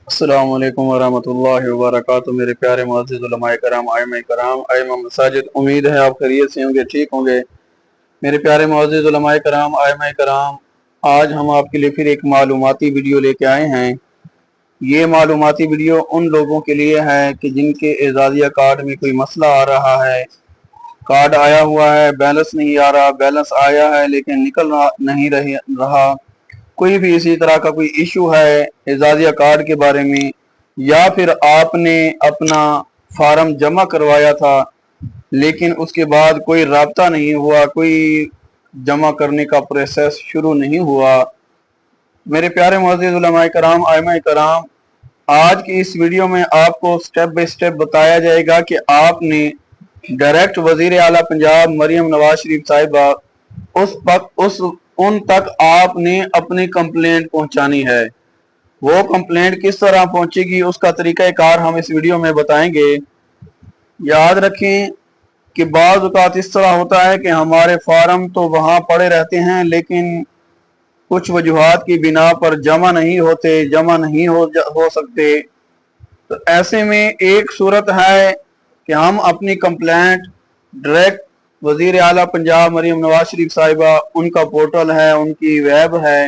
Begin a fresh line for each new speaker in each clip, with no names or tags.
अस्सलाम वालेकुम वरहमतुल्लाहि वबरकातुहू। मेरे प्यारे मुअज़्ज़िज़ उलमाए कराम, आइम्माए कराम, आइम्मा मसाजिद, उम्मीद है आप खैरियत से होंगे, ठीक होंगे। मेरे प्यारे मुअज़्ज़िज़ उलमाए कराम, आइम्माए कराम, आज हम आपके लिए फिर एक मालूमाती वीडियो लेके आए हैं। ये मालूमाती वीडियो उन लोगों के लिए है कि जिनके एजाज़िया कार्ड में कोई मसला आ रहा है। कार्ड आया हुआ है, बैलेंस नहीं आ रहा, बैलेंस आया है लेकिन निकल नहीं रहा। कोई भी इसी तरह का कोई इशू है एजाज़िया कार्ड के बारे में, या फिर आपने अपना फार्म जमा करवाया था लेकिन उसके बाद कोई राब्ता नहीं हुआ, कोई जमा करने का प्रोसेस शुरू नहीं हुआ। मेरे प्यारे मुअज़्ज़िज़ उलमाए कराम, आइम्माए कराम, आज की इस वीडियो में आपको स्टेप बाय स्टेप बताया जाएगा कि आपने डायरेक्ट वज़ीर आला पंजाब मरियम नवाज शरीफ साहिबा उस उन तक आपने अपनी कंप्लेंट पहुंचानी है। वो कंप्लेंट किस तरह पहुंचेगी, उसका तरीका कार हम इस वीडियो में बताएंगे। याद रखें कि बाज़ औक़ात इस तरह होता है कि हमारे फार्म तो वहाँ पड़े रहते हैं लेकिन कुछ वजूहात की बिना पर जमा नहीं होते, जमा नहीं हो सकते। तो ऐसे में एक सूरत है कि हम अपनी कंप्लेंट डायरेक्ट वज़ीर आला पंजाब मरियम नवाज शरीफ साहिबा, उनका पोर्टल है, उनकी वेब है,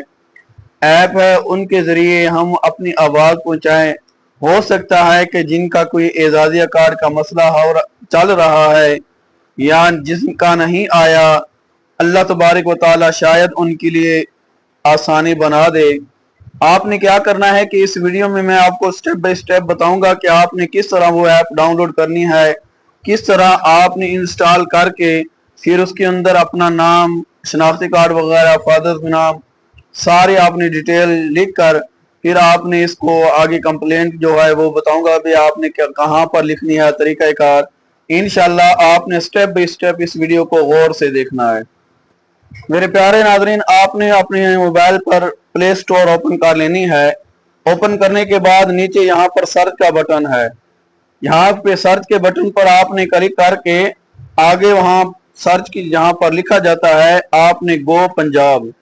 ऐप है, उनके ज़रिए हम अपनी आवाज़ पहुँचाएँ। हो सकता है कि जिनका कोई एजाज़िया कार्ड का मसला चल रहा है या जिसका नहीं आया, अल्लाह तबारक व तआला शायद उनके लिए आसानी बना दे। आपने क्या करना है कि इस वीडियो में मैं आपको स्टेप बाय स्टेप बताऊंगा कि आपने किस तरह वो ऐप डाउनलोड करनी है, किस तरह आपने इंस्टॉल करके फिर उसके अंदर अपना नाम, शनाख्ती कार्ड वगैरह, फादर का नाम, सारे आपने डिटेल लिख कर फिर आपने इसको आगे कंप्लेंट जो है वो बताऊंगा भी आपने कहाँ पर लिखनी है, तरीका कार। इंशाल्लाह आपने स्टेप बाय स्टेप इस वीडियो को गौर से देखना है। मेरे प्यारे नाज़रीन, आपने अपने मोबाइल पर प्ले स्टोर ओपन कर लेनी है। ओपन करने के बाद नीचे यहाँ पर सर्च का बटन है, यहाँ पे सर्च के बटन पर आपने क्लिक करके आगे वहाँ सर्च की जहाँ पर लिखा जाता है आपने गो पंजाब,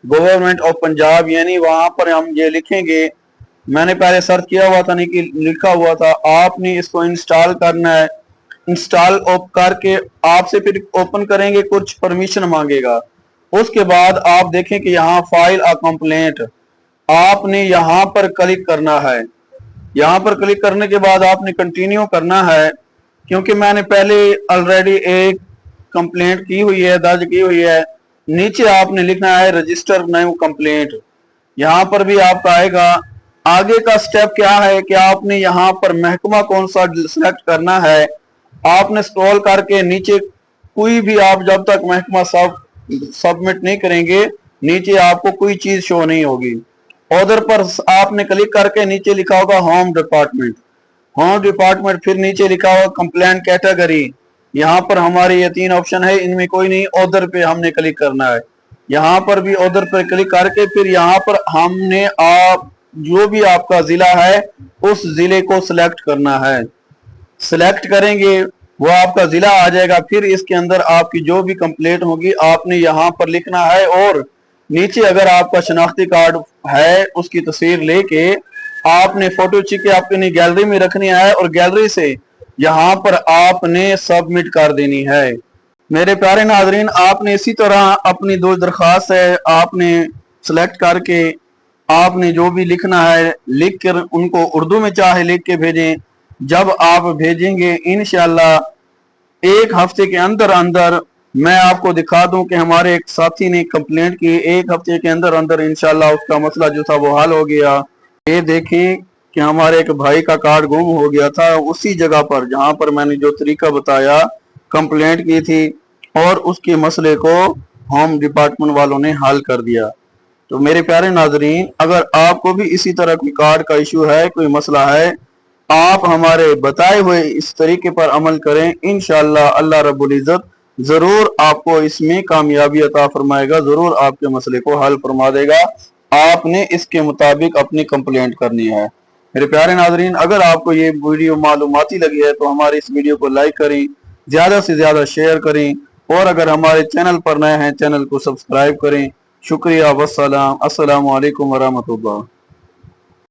गवर्नमेंट ऑफ पंजाब, यानी वहाँ पर हम ये लिखेंगे। मैंने पहले सर्च किया हुआ था नहीं कि लिखा हुआ था, आपने इसको इंस्टॉल करना है। इंस्टॉल करके आपसे फिर ओपन करेंगे, कुछ परमिशन मांगेगा। उसके बाद आप देखें कि यहाँ फाइल अ कंप्लेंट, आपने यहाँ पर क्लिक करना है। यहाँ पर क्लिक करने के बाद आपने कंटिन्यू करना है, क्योंकि मैंने पहले ऑलरेडी एक कंप्लेंट की हुई है, दर्ज की हुई है। नीचे आपने लिखना है रजिस्टर न्यू कंप्लेंट, यहाँ पर भी आपका आएगा। आगे का स्टेप क्या है कि आपने यहाँ पर महकमा कौन सा सिलेक्ट करना है। आपने स्क्रॉल करके नीचे कोई भी, आप जब तक महकमा सबमिट नहीं करेंगे नीचे आपको कोई चीज शो नहीं होगी। उधर पर आपने क्लिक करके नीचे लिखा होगा होम डिपार्टमेंट, होम डिपार्टमेंट, फिर नीचे लिखा होगा कंप्लेंट कैटेगरी। यहाँ पर हमारे ये 3 ऑप्शन है, इनमें कोई नहीं, उधर पे हमने क्लिक करना है। यहाँ पर भी उधर पर क्लिक करके फिर यहाँ पर हमने आप जो भी आपका जिला है उस जिले को सिलेक्ट करना है। सिलेक्ट करेंगे वो आपका जिला आ जाएगा। फिर इसके अंदर आपकी जो भी कंप्लेंट होगी आपने यहाँ पर लिखना है, और नीचे अगर आपका शनाख्ती कार्ड है उसकी तस्वीर लेके आपने फोटो खींच के अपनी गैलरी में रखनी है, और गैलरी से यहाँ पर आपने सबमिट कर देनी है। मेरे प्यारे नाजरीन, आपने इसी तरह अपनी 2 दरख्वास्त है आपने सिलेक्ट करके आपने जो भी लिखना है लिख कर उनको उर्दू में चाहे लिख के भेजें। जब आप भेजेंगे इंशाल्लाह 1 हफ्ते के अंदर अंदर मैं आपको दिखा दूं कि हमारे एक साथी ने कंप्लेंट की, 1 हफ्ते के अंदर अंदर इंशाल्लाह उसका मसला जो था वो हल हो गया। ये देखें कि हमारे एक भाई का कार्ड गुम हो गया था उसी जगह पर जहां पर मैंने जो तरीका बताया कंप्लेंट की थी, और उसके मसले को होम डिपार्टमेंट वालों ने हल कर दिया। तो मेरे प्यारे नाजरीन, अगर आपको भी इसी तरह कोई कार्ड का इशू है, कोई मसला है, आप हमारे बताए हुए इस तरीके पर अमल करें, इंशाअल्लाह अल्लाह रब्बुल इज्जत जरूर आपको इसमें कामयाबी अता फरमाएगा, जरूर आपके मसले को हल फरमा देगा। आपने इसके मुताबिक अपनी कंप्लेंट करनी है। मेरे प्यारे नाजरीन, अगर आपको ये वीडियो मालूमाती लगी है तो हमारे इस वीडियो को लाइक करें, ज्यादा से ज्यादा शेयर करें, और अगर हमारे चैनल पर नए हैं चैनल को सब्सक्राइब करें। शुक्रिया, वस्सलाम, अस्सलामु अलैकुम वरहमतुल्लाह।